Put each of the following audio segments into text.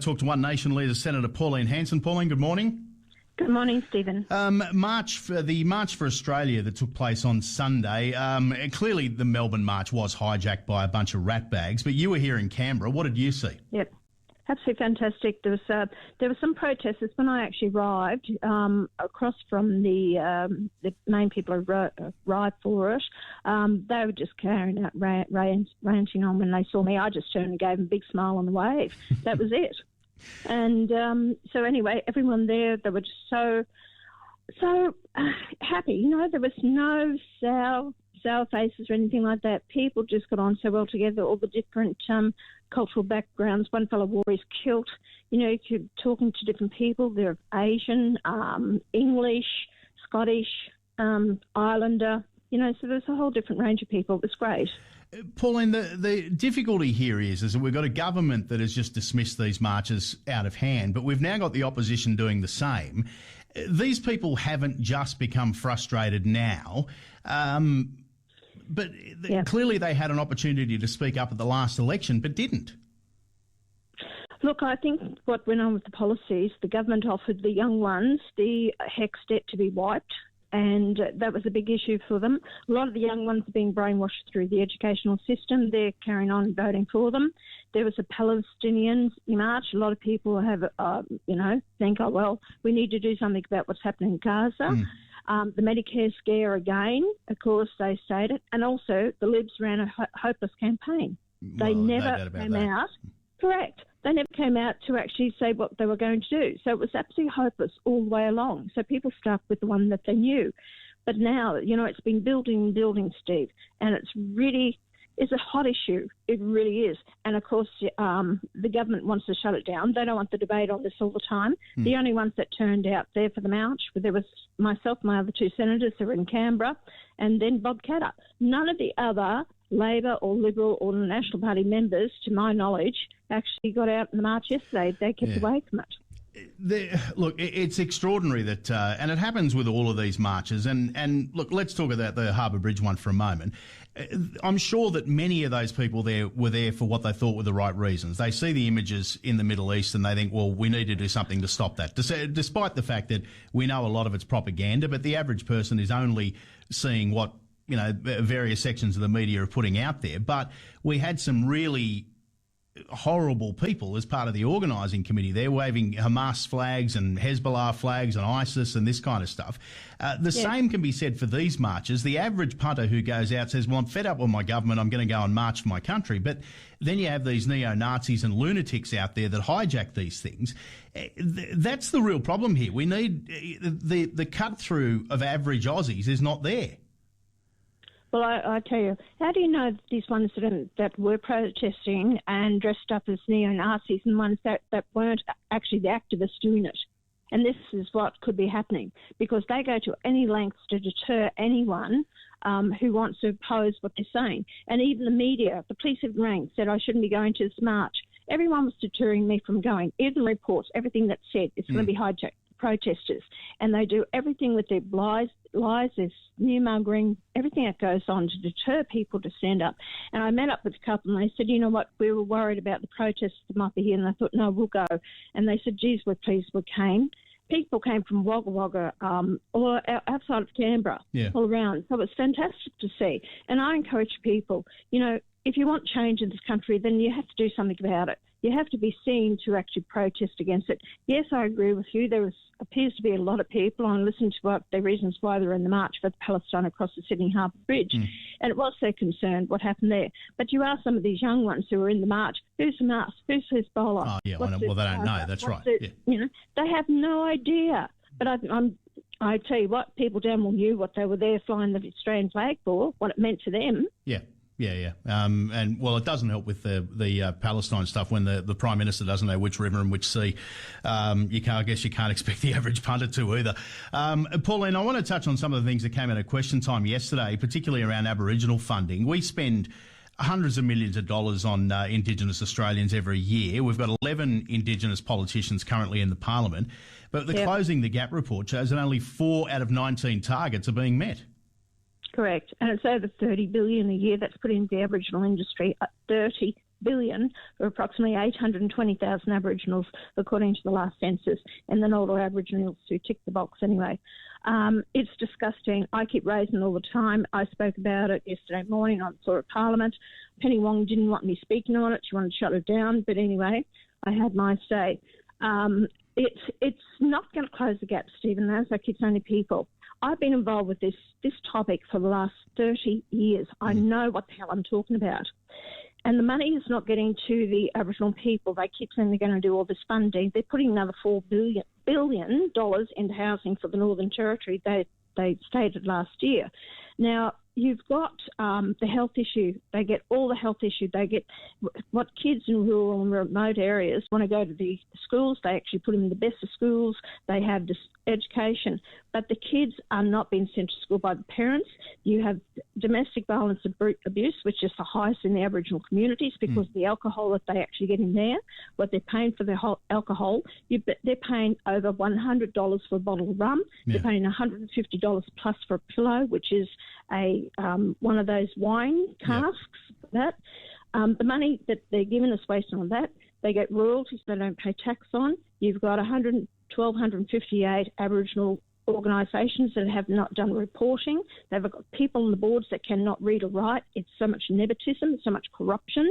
Talk to One Nation Leader Senator Pauline Hanson. Pauline, good morning. Good morning, Stephen. The March for Australia that took place on Sunday, clearly the Melbourne March was hijacked by a bunch of ratbags, but you were here in Canberra. What did you see? Yep, absolutely fantastic. There were some protesters when I actually arrived across from the main people who arrived for it. They were just carrying out ranting on when they saw me. I just turned and gave them a big smile and a wave. That was it. And so anyway, everyone there, they were just so happy. You know, there was no sour faces or anything like that. People just got on so well together, all the different cultural backgrounds. One fellow wore his kilt. You know, you're talking to different people. They're Asian, English, Scottish, Islander. You know, so there's a whole different range of people. It was great. Pauline, the difficulty here is that we've got a government that has just dismissed these marches out of hand, but we've now got the opposition doing the same. These people haven't just become frustrated now, but clearly they had an opportunity to speak up at the last election, but didn't. Look, I think what went on with the policies, the government offered the young ones the HECS debt to be wiped, and that was a big issue for them. A lot of the young ones are being brainwashed through the educational system. They're carrying on voting for them. There was a Palestinian march. A lot of people have, think, oh, well, we need to do something about what's happening in Gaza. The Medicare scare again, of course, they stated. And also the Libs ran a hopeless campaign. They never came out. Correct. They never came out to actually say what they were going to do. So it was absolutely hopeless all the way along. So people stuck with the one that they knew. But now, you know, it's been building, Steve, and it's a hot issue. It really is. And, of course, the government wants to shut it down. They don't want the debate on this all the time. The only ones that turned out there for the march, there was myself, my other two senators who were in Canberra, and then Bob Katter. None of the other Labor or Liberal or National Party members, to my knowledge, actually got out in the march yesterday. They kept away from it. Look, it's extraordinary that, and it happens with all of these marches. And look, let's talk about the Harbour Bridge one for a moment. I'm sure that many of those people there were there for what they thought were the right reasons. They see the images in the Middle East and they think, well, we need to do something to stop that. Despite the fact that we know a lot of it's propaganda, but the average person is only seeing what, you know, various sections of the media are putting out there. But we had some really horrible people as part of the organising committee there, waving Hamas flags and Hezbollah flags and ISIS and this kind of stuff. The same can be said for these marches. The average punter who goes out says, well, I'm fed up with my government, I'm going to go and march for my country. But then you have these neo-Nazis and lunatics out there that hijack these things. That's the real problem here. We need the cut-through of average Aussies is not there. Well, I tell you, how do you know these ones that were protesting and dressed up as neo-Nazis and ones that weren't actually the activists doing it? And this is what could be happening, because they go to any lengths to deter anyone who wants to oppose what they're saying. And even the media, the police have rang, said I shouldn't be going to this march. Everyone was deterring me from going. Even reports, everything that's said, it's going to be hijacked. Protesters, and they do everything with their lies, their smear-mongering, everything that goes on to deter people to stand up. And I met up with a couple and they said, you know what, we were worried about the protests that might be here, and I thought, no, we'll go. And they said, geez, we're pleased we came. People came from Wagga Wagga, or outside of Canberra, all around. So it's fantastic to see. And I encourage people, you know, if you want change in this country, then you have to do something about it. You have to be seen to actually protest against it. Yes, I agree with you. There appears to be a lot of people. I listened to what the reasons why they're in the march for Palestine across the Sydney Harbour Bridge, and it was their concern what happened there. But you ask some of these young ones who are in the march, who's Hamas? Who's Hezbollah? Oh, yeah, well, they don't know. That's right. You know, they have no idea. But I tell you what, people down well knew what they were there flying the Australian flag for, what it meant to them. Yeah. And well, it doesn't help with the Palestine stuff when the Prime Minister doesn't know which river and which sea. I guess you can't expect the average punter to either. Pauline, I want to touch on some of the things that came out of question time yesterday, particularly around Aboriginal funding. We spend hundreds of millions of dollars on Indigenous Australians every year. We've got 11 Indigenous politicians currently in the Parliament. But the Closing the Gap report shows that only 4 out of 19 targets are being met. Correct. And it's over $30 billion a year that's put into the Aboriginal industry, $30 billion for approximately 820,000 Aboriginals, according to the last census, and then all the Aboriginals who tick the box anyway. It's disgusting. I keep raising it all the time. I spoke about it yesterday morning on the floor of Parliament. Penny Wong didn't want me speaking on it. She wanted to shut it down. But anyway, I had my say. It's not going to close the gap, Stephen, as I keep saying to people. I've been involved with this topic for the last 30 years. I know what the hell I'm talking about. And the money is not getting to the Aboriginal people. They keep saying they're going to do all this funding. They're putting another $4 billion into housing for the Northern Territory, they stated last year. Now, you've got the health issue. They get all the health issue. They get what kids in rural and remote areas want to go to the schools. They actually put them in the best of schools. They have this education. But the kids are not being sent to school by the parents. You have domestic violence abuse, which is the highest in the Aboriginal communities because of the alcohol that they actually get in there, what they're paying for their alcohol. They're paying over $100 for a bottle of rum. Yeah. They're paying $150 plus for a pillow, which is one of those wine casks. Yeah. The money that they're giving us wasted on that. They get royalties they don't pay tax on. You've got 1,258 Aboriginal organisations that have not done reporting. They've got people on the boards that cannot read or write. It's so much nepotism, so much corruption.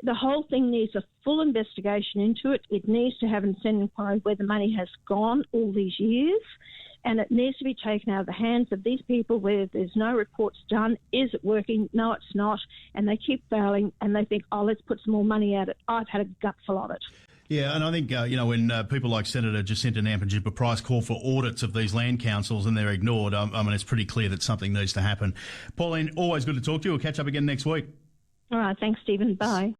The whole thing needs a full investigation into it. It needs to have an inquiry where the money has gone all these years. And it needs to be taken out of the hands of these people where there's no reports done. Is it working? No, it's not. And they keep failing and they think, let's put some more money at it. I've had a gutful of it. Yeah, and I think, when people like Senator Jacinta Nampijinpa-Price call for audits of these land councils and they're ignored, it's pretty clear that something needs to happen. Pauline, always good to talk to you. We'll catch up again next week. All right. Thanks, Stephen. Bye.